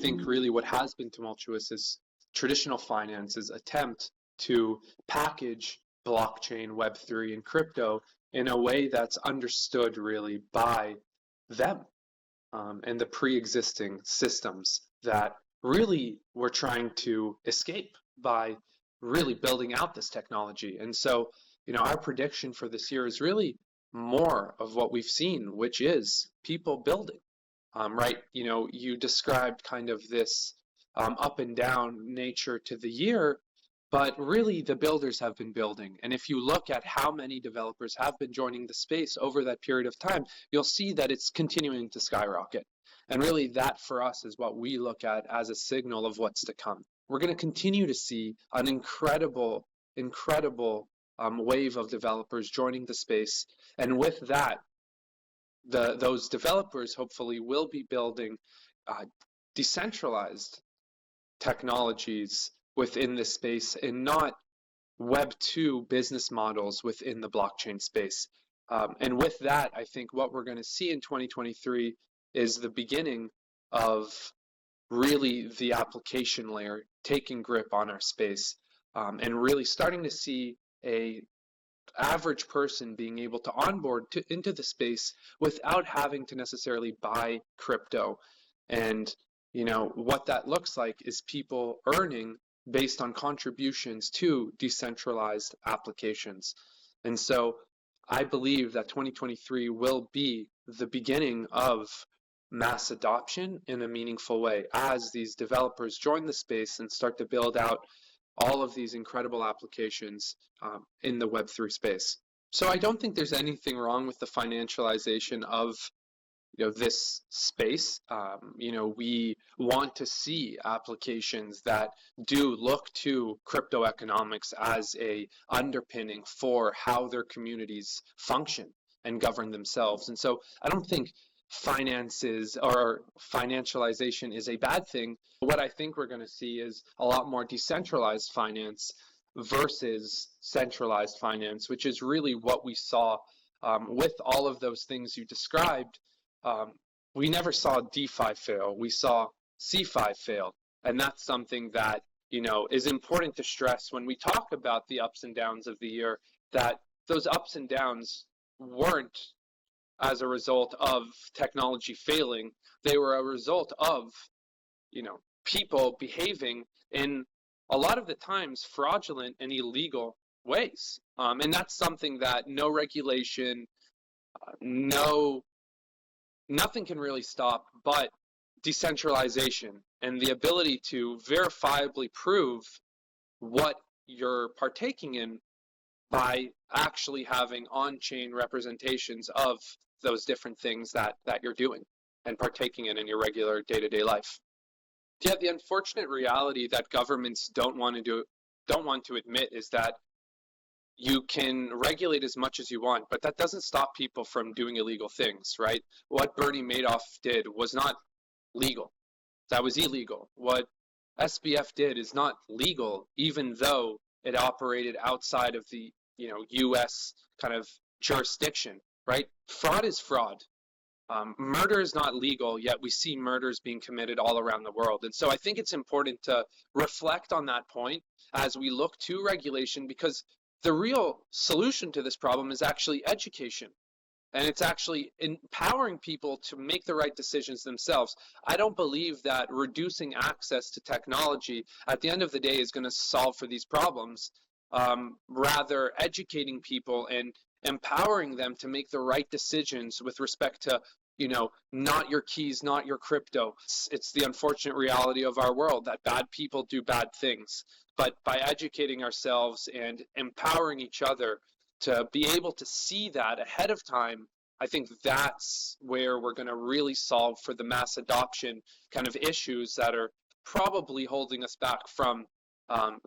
think really what has been tumultuous is traditional finance's attempt to package blockchain, Web3, and crypto in a way that's understood really by them and the pre-existing systems that really we're trying to escape by really building out this technology. And so, our prediction for this year is really more of what we've seen, which is people building, right? You described kind of this up and down nature to the year, but really the builders have been building. And if you look at how many developers have been joining the space over that period of time, you'll see that it's continuing to skyrocket. And really that for us is what we look at as a signal of what's to come. We're going to continue to see an incredible wave of developers joining the space. And with that, those developers hopefully will be building decentralized technologies within this space and not Web 2 business models within the blockchain space. And with that, I think what we're going to see in 2023 is the beginning of really the application layer taking grip on our space and really starting to see a average person being able to onboard into the space without having to necessarily buy crypto. And what that looks like is people earning based on contributions to decentralized applications. And so I believe that 2023 will be the beginning of mass adoption in a meaningful way as these developers join the space and start to build out all of these incredible applications in the Web3 space. So I don't think there's anything wrong with the financialization of this space. We want to see applications that do look to crypto economics as a underpinning for how their communities function and govern themselves. And so I don't think finances or financialization is a bad thing. What I think we're going to see is a lot more decentralized finance versus centralized finance, which is really what we saw with all of those things you described. We never saw DeFi fail. We saw CeFi fail. And that's something that, is important to stress when we talk about the ups and downs of the year, that those ups and downs weren't as a result of technology failing. They were a result of, people behaving in a lot of the times fraudulent and illegal ways. And that's something that no regulation, nothing can really stop but decentralization and the ability to verifiably prove what you're partaking in by actually having on-chain representations of those different things that you're doing and partaking in your regular day-to-day life. Yet the unfortunate reality that governments don't want to admit is that you can regulate as much as you want, but that doesn't stop people from doing illegal things, right? What Bernie Madoff did was not legal. That was illegal. What SBF did is not legal, even though it operated outside of the U.S. kind of jurisdiction, right? Fraud is fraud. Murder is not legal, yet we see murders being committed all around the world. And so I think it's important to reflect on that point as we look to regulation, because the real solution to this problem is actually education. And it's actually empowering people to make the right decisions themselves. I don't believe that reducing access to technology at the end of the day is going to solve for these problems. Rather, educating people and empowering them to make the right decisions with respect to, not your keys, not your crypto. It's the unfortunate reality of our world that bad people do bad things. But by educating ourselves and empowering each other to be able to see that ahead of time, I think that's where we're going to really solve for the mass adoption kind of issues that are probably holding us back from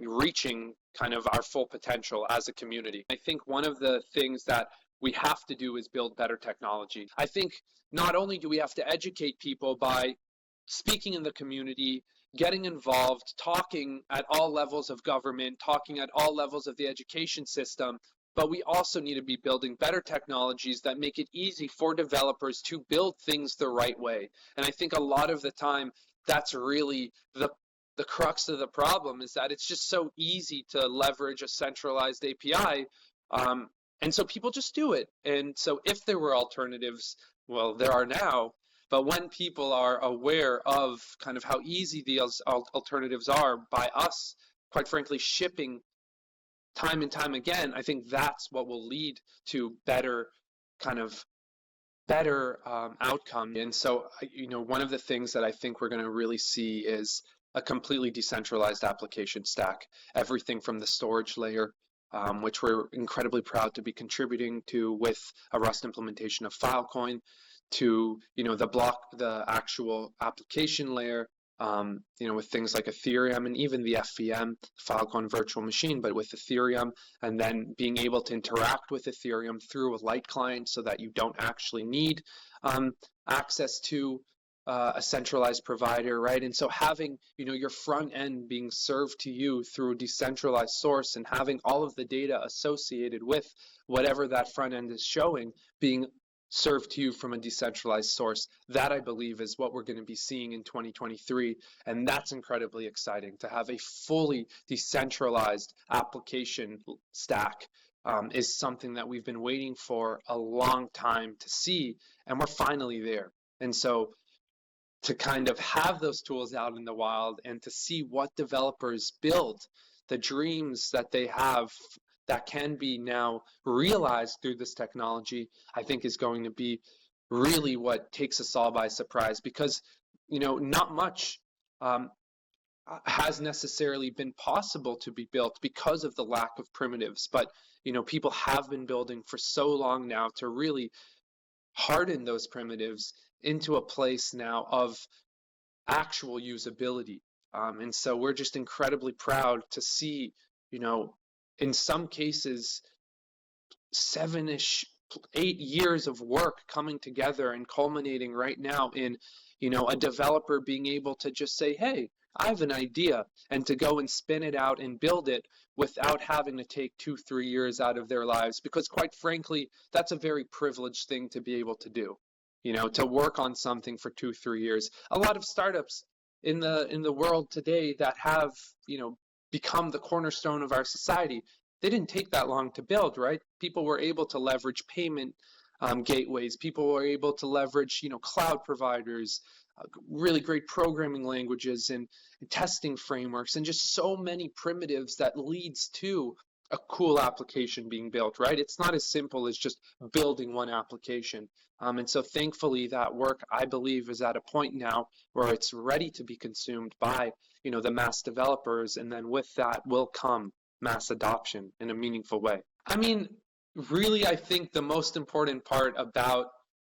reaching kind of our full potential as a community. I think one of the things that we have to do is build better technology. I think not only do we have to educate people by speaking in the community, getting involved, talking at all levels of government, talking at all levels of the education system, but we also need to be building better technologies that make it easy for developers to build things the right way. And I think a lot of the time, that's really the crux of the problem, is that it's just so easy to leverage a centralized API. And so people just do it. And so if there were alternatives, well, there are now. But when people are aware of kind of how easy these alternatives are by us, quite frankly, shipping time and time again, I think that's what will lead to better outcome. And so, one of the things that I think we're going to really see is a completely decentralized application stack. Everything from the storage layer, which we're incredibly proud to be contributing to with a Rust implementation of Filecoin, to the actual application layer, with things like Ethereum and even the FVM, Filecoin virtual machine, but with Ethereum, and then being able to interact with Ethereum through a light client so that you don't actually need access to a centralized provider, right? And so having, your front end being served to you through a decentralized source and having all of the data associated with whatever that front end is showing being served to you from a decentralized source, that I believe is what we're going to be seeing in 2023. And that's incredibly exciting to have a fully decentralized application stack. Is something that we've been waiting for a long time to see, and we're finally there. And so to kind of have those tools out in the wild and to see what developers build, the dreams that they have that can be now realized through this technology, I think is going to be really what takes us all by surprise, because not much has necessarily been possible to be built because of the lack of primitives, but people have been building for so long now to really harden those primitives into a place now of actual usability. And so we're just incredibly proud to see, in some cases, 7-ish, 8 years of work coming together and culminating right now in, a developer being able to just say, hey, I have an idea, and to go and spin it out and build it without having to take 2-3 years out of their lives. Because quite frankly, that's a very privileged thing to be able to do, to work on something for 2-3 years. A lot of startups in the world today that have, become the cornerstone of our society, they didn't take that long to build, right? People were able to leverage payment gateways. People were able to leverage, cloud providers, really great programming languages and testing frameworks, and just so many primitives that leads to a cool application being built, right? It's not as simple as just building one application. And so thankfully that work, I believe, is at a point now where it's ready to be consumed by, the mass developers. And then with that will come mass adoption in a meaningful way. I mean, really, I think the most important part about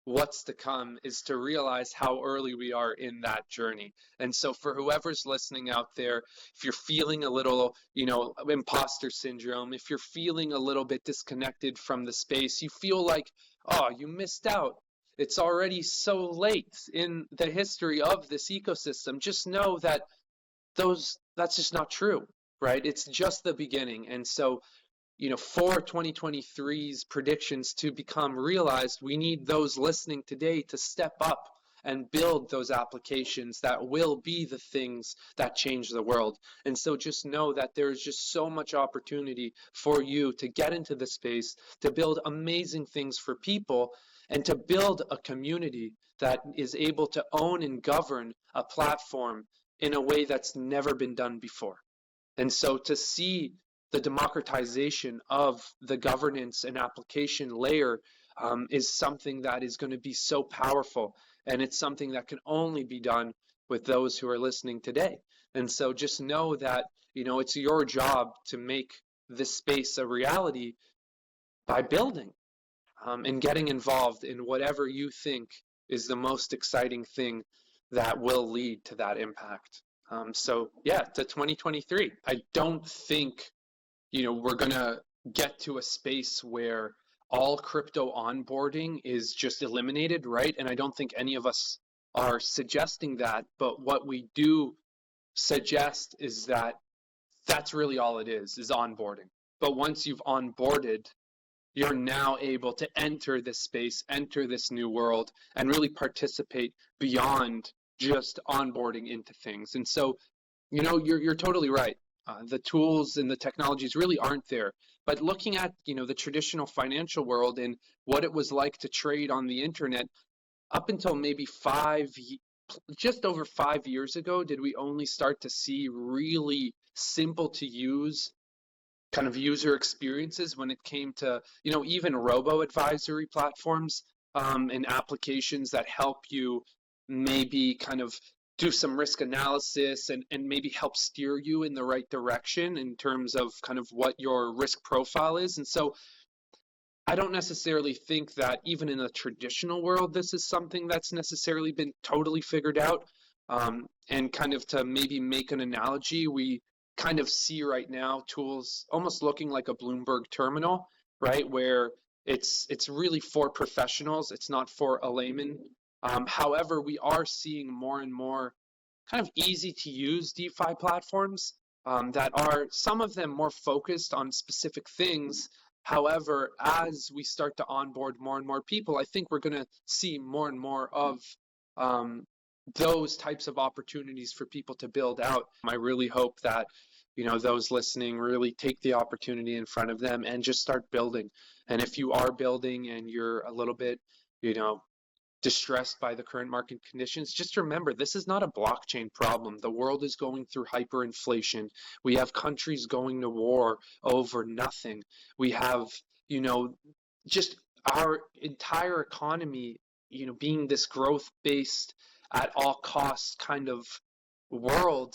what's to come is to realize how early we are in that journey. And so for whoever's listening out there, if you're feeling a little, imposter syndrome, if you're feeling a little bit disconnected from the space, you feel like, oh, you missed out, it's already so late in the history of this ecosystem, just know that that's just not true, right? It's just the beginning. And so for 2023's predictions to become realized, we need those listening today to step up and build those applications that will be the things that change the world. And so just know that there's just so much opportunity for you to get into the space, to build amazing things for people, and to build a community that is able to own and govern a platform in a way that's never been done before. And so to see the democratization of the governance and application layer is something that is going to be so powerful, and it's something that can only be done with those who are listening today. And so just know that it's your job to make this space a reality by building and getting involved in whatever you think is the most exciting thing that will lead to that impact. So yeah, to 2023, I don't think we're going to get to a space where all crypto onboarding is just eliminated, right? And I don't think any of us are suggesting that, but what we do suggest is that that's really all it is onboarding. But once you've onboarded, you're now able to enter this space, enter this new world, and really participate beyond just onboarding into things. And so, you're totally right. The tools and the technologies really aren't there. But looking at, the traditional financial world and what it was like to trade on the internet up until maybe just over 5 years ago, did we only start to see really simple to use kind of user experiences when it came to, even robo advisory platforms, and applications that help you maybe kind of do some risk analysis and maybe help steer you in the right direction in terms of kind of what your risk profile is. And so I don't necessarily think that even in the traditional world, this is something that's necessarily been totally figured out. And kind of to maybe make an analogy, we kind of see right now tools almost looking like a Bloomberg terminal, right? Where it's really for professionals, it's not for a layman. However, we are seeing more and more kind of easy to use DeFi platforms, that are some of them more focused on specific things. However, as we start to onboard more and more people, I think we're going to see more and more of, um, those types of opportunities for people to build out. I really hope that, those listening really take the opportunity in front of them and just start building. And if you are building and you're a little bit, you know, distressed by the current market conditions, just remember this is not a blockchain problem. The world is going through hyperinflation. We have countries going to war over nothing. We have, you know, just our entire economy, being this growth based at all costs kind of world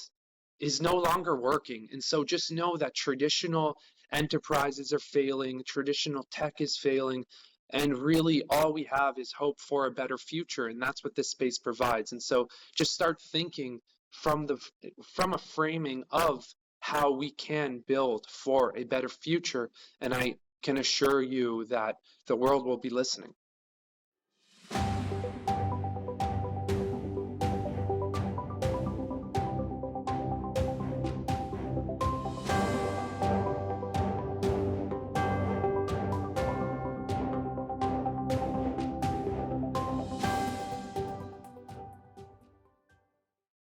is no longer working. And so just know that traditional enterprises are failing, traditional tech is failing, and really all we have is hope for a better future, and that's what this space provides. And so just start thinking from a framing of how we can build for a better future, and I can assure you that the world will be listening.